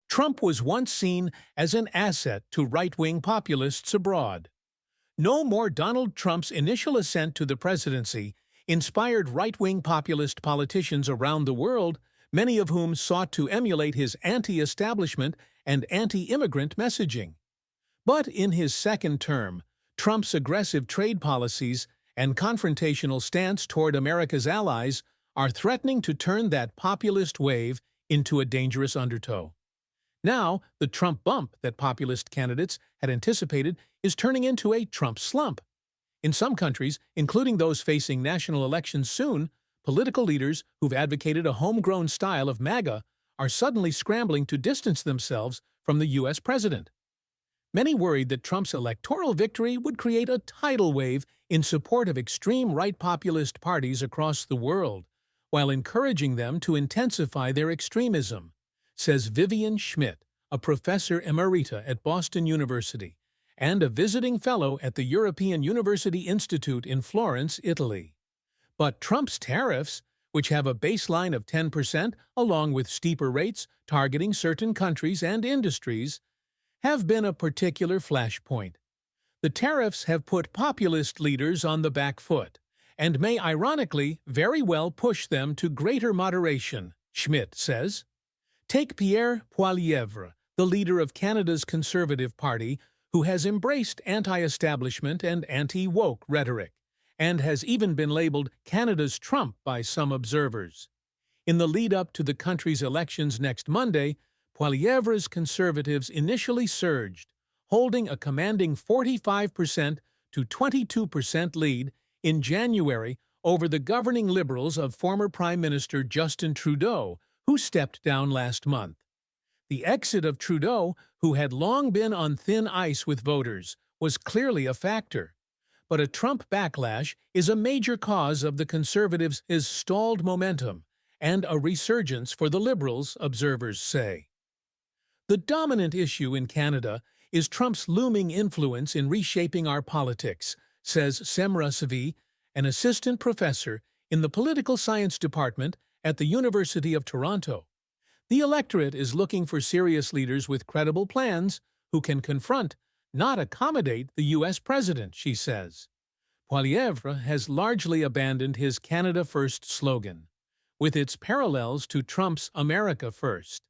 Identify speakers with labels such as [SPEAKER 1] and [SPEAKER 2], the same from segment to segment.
[SPEAKER 1] Trump was once seen as an asset to right-wing populists abroad. No more Donald Trump's initial ascent to the presidency inspired right-wing populist politicians around the world, many of whom sought to emulate his anti-establishment and anti-immigrant messaging. But in his second term, Trump's aggressive trade policies and confrontational stance toward America's allies are threatening to turn that populist wave into a dangerous undertow. Now, the Trump bump that populist candidates had anticipated is turning into a Trump slump. In some countries, including those facing national elections soon, political leaders who've advocated a homegrown style of MAGA are suddenly scrambling to distance themselves from the U.S. president. Many worried that Trump's electoral victory would create a tidal wave in support of extreme right populist parties across the world, while encouraging them to intensify their extremism, says Vivian Schmidt, a professor emerita at Boston University and a visiting fellow at the European University Institute in Florence, Italy. But Trump's tariffs, which have a baseline of 10% along with steeper rates targeting certain countries and industries, have been a particular flashpoint. The tariffs have put populist leaders on the back foot and may ironically very well push them to greater moderation, Schmidt says. Take Pierre Poilievre, the leader of Canada's Conservative Party, who has embraced anti-establishment and anti-woke rhetoric, and has even been labeled Canada's Trump by some observers. In the lead-up to the country's elections next Monday, Poilievre's Conservatives initially surged, holding a commanding 45% to 22% lead in January over the governing Liberals of former Prime Minister Justin Trudeau, who stepped down last month. The exit of Trudeau, who had long been on thin ice with voters, was clearly a factor. But a Trump backlash is a major cause of the Conservatives' stalled momentum and a resurgence for the Liberals, observers say. The dominant issue in Canada is Trump's looming influence in reshaping our politics, says Semra Savi, an assistant professor in the political science department at the University of Toronto. The electorate is looking for serious leaders with credible plans who can confront, not accommodate, the U.S. president, she says. Poilievre has largely abandoned his Canada First slogan, with its parallels to Trump's America First.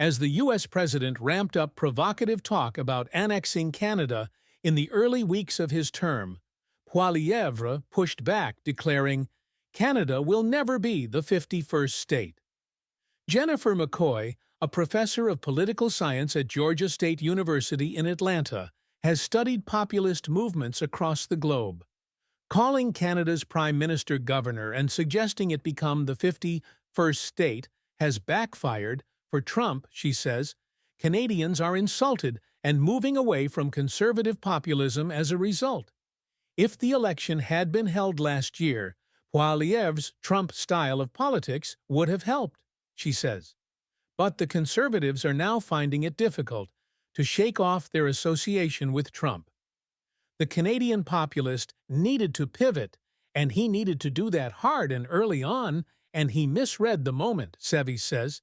[SPEAKER 1] As the U.S. president ramped up provocative talk about annexing Canada in the early weeks of his term, Poilievre pushed back, declaring, "Canada will never be the 51st state." Jennifer McCoy, a professor of political science at Georgia State University in Atlanta, has studied populist movements across the globe. Calling Canada's Prime Minister governor and suggesting it become the 51st state has backfired. For Trump, she says, Canadians are insulted and moving away from conservative populism as a result. If the election had been held last year, Poilievre's Trump style of politics would have helped, she says. But the Conservatives are now finding it difficult to shake off their association with Trump. The Canadian populist needed to pivot, and he needed to do that hard and early on, and he misread the moment, Sevi says.